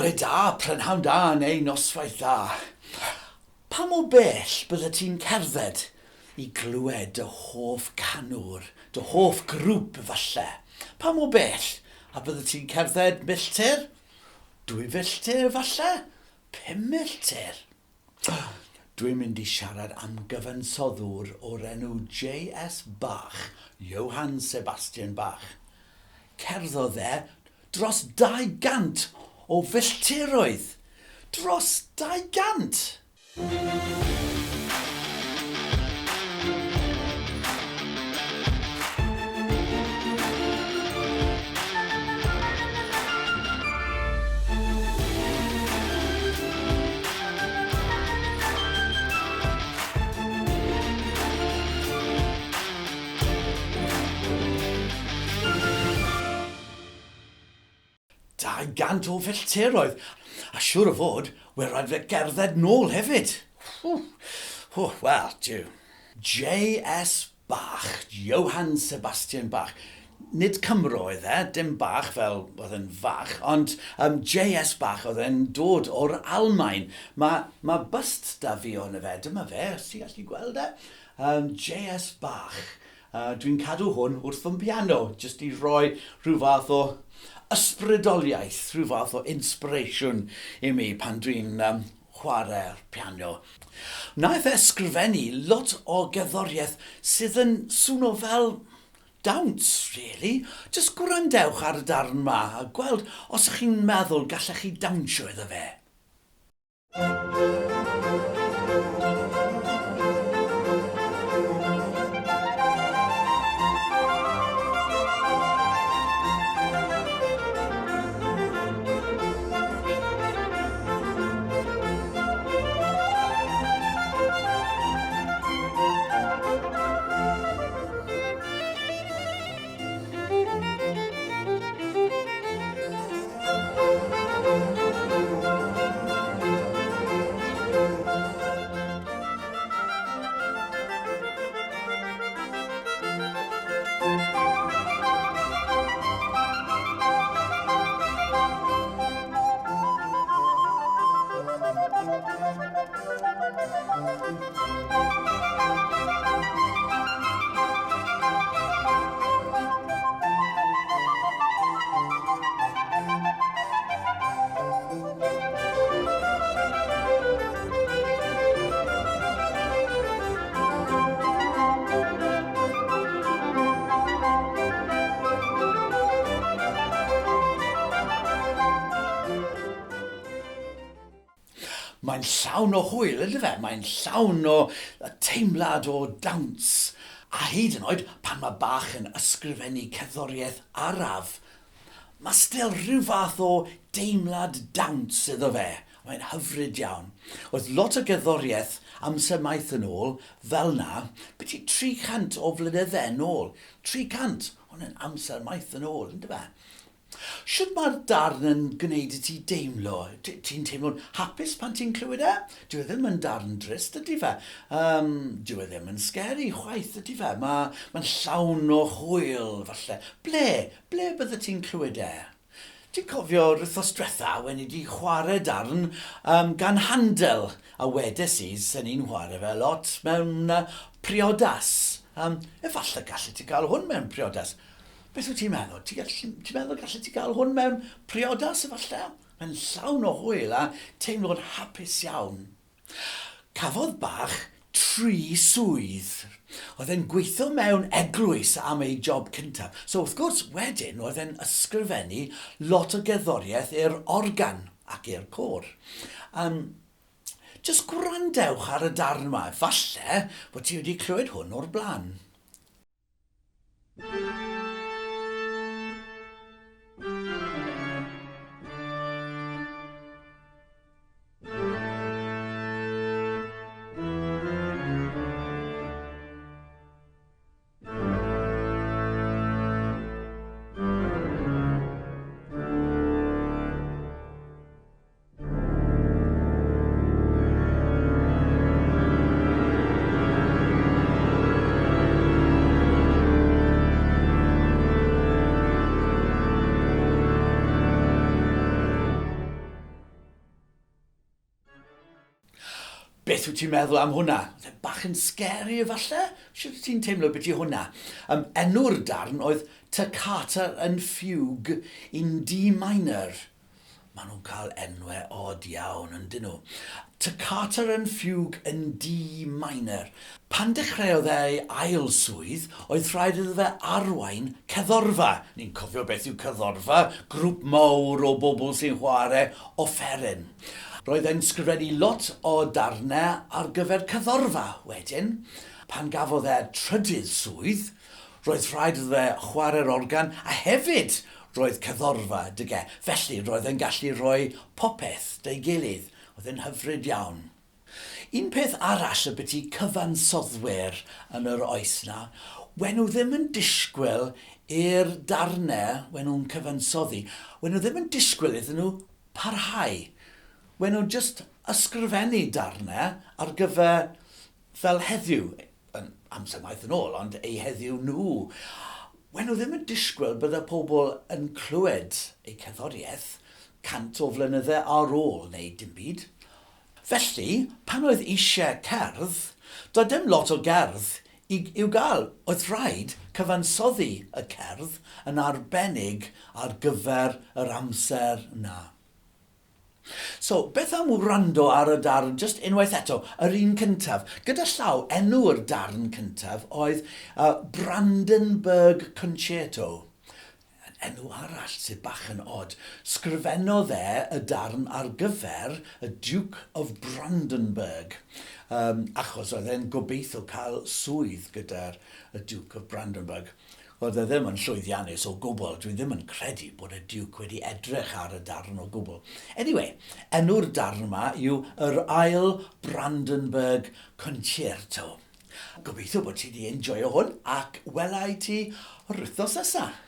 Bore da, prynhawn da, neu noswaith da. Pam o bell bydde ti'n cerdded i glywed dy hoff canwr, dy hoff grŵp falle? Pam o bell? A bydde ti'n cerdded milltir? 2 filltir falle? 5 milltir? Dwi'n mynd i siarad am gyfansoddwr o'r enw J.S. Bach, Johann Sebastian Bach. Cerddodd e dros 200 o filltiroedd. Dros 200! Gant o filltiroedd. A siŵr o fod, we rhaid fe gerdded nôl hefyd. Wel, diw. J.S. Bach, Johann Sebastian Bach. Nid Cymro oedd e, dim Bach fel oedd yn fach, ond J.S. Bach oedd e'n dod o'r Almaen. Mae byst da fi o'n fe, dyma fe, os ti'n gallu gweld e. J.S. Bach. Dwi'n cadw hwn wrth fy piano, jyst i roi rhyw fath o ysbrydoliaeth, rhyw fath o inspiration i mi pan dwi'n chwarae'r piano. Wnaeth ysgrifennu lot o gerddoriaeth sydd yn swno fel dawns, really. Just gwrandewch ar y darn yma a gweld os ych chi'n meddwl gallech chi dawnsio iddo fe. Mae'n llawn o hwyl, ydy fe? Mae'n llawn o teimlad o dawns. A hyd yn oed pan mae Bach yn ysgrifennu cerddoriaeth araf, mae still rhyw fath o deimlad dawns iddo fe. Mae'n hyfryd iawn. Oedd lot o gerddoriaeth amser maith yn ôl, fel na, beth i 300 o flynyddau yn ôl. 300, ond yn amser maith yn ôl, ydy fe? Sut mae'r darn yn gwneud i ti deimlo? Ti'n teimlo'n hapus pan ti'n clywed e? Dyw e ddim yn darn drist, ydy fe? Dyw e ddim yn scary chwaith, ydy fe? Mae'n llawn o hwyl, falle. Ble bydde ti'n clywed e? Ti'n cofio'r wythnos diwetha when i wedi chwarae darn gan Handel, a wedes i, sy'n ni'n chwarae fe lot mewn priodas. Efallai gallu ti gael hwn mewn priodas. Beth wyt ti'n meddwl? Ti'n meddwl gallu ti gael hwn mewn priodas efallai? Mae'n llawn o hwyl a teimlo'n hapus iawn. Cafodd Bach 3 swydd. Oedd e'n gweithio mewn eglwys am ei job cyntaf. So wrth gwrs wedyn oedd e'n ysgrifennu lot o gerddoriaeth i'r organ ac i'r côr. Just gwrandewch ar y darn yma. Falle bod ti wedi clywed hwn o'r blaen. Beth wyt ti'n meddwl am hwnna? Oedd e bach yn scary efallai? Sut ti'n teimlo beth i hwnna? Enw'r darn oedd Toccata and Fugue in D minor. Maen nhw'n cael enwau od iawn, yn dyn nhw. Toccata and Fugue in D minor. Pan dechreuodd ei ail swydd, oedd rhaid iddo fe arwain cerddorfa. Ni'n cofio beth yw cerddorfa, grŵp mawr o bobl sy'n chwarae offeryn. Roedd e'n sgrifennu lot o darnau ar gyfer cerddorfa wedyn. Pan gafodd e trydydd swydd, roedd rhaid iddo fe chwarae'r organ a hefyd roedd cerddorfa dygau. Felly roedd e'n gallu rhoi popeth dei gilydd. Oedd e'n hyfryd iawn. Un peth arall y byti cyfansoddwyr yn yr oes na, when nhw ddim yn disgwyl i'r darnau, when nhw'n cyfansoddi, when nhw ddim yn disgwyl iddyn nhw parhau. When nhw just ysgrifennu darnau ar gyfer fel heddiw, yn amser maith yn ôl, ond ei heddiw nhw. When nhw ddim yn disgwyl bydde pobl yn clywed eu cerddoriaeth cant o flynyddau ar ôl neu dim byd. Felly, pan oedd eisiau cerdd, doedd dim lot o gerdd i'w gael. Oedd rhaid cyfansoddi y cerdd yn arbennig ar gyfer yr amser yna. So, beth am wrando ar y darn, just unwaith eto, yr un cyntaf. Gyda llaw, enw'r darn cyntaf oedd Brandenburg Concerto. Enw arall sydd bach yn od. Sgrifennodd y darn ar gyfer y Duke of Brandenburg. Achos oedd e'n gobeithio cael swydd gyda'r Duke of Brandenburg. Oedd e ddim yn llwyddiannus o gwbl. Dwi ddim yn credu bod y Duke wedi edrych ar y darn o gwbl. Anyway, enw'r darn yma yw yr ail Brandenburg Concerto. Gobeithio bod ti wedi enjoyo hwn ac welai ti o'r wythnos nesaf.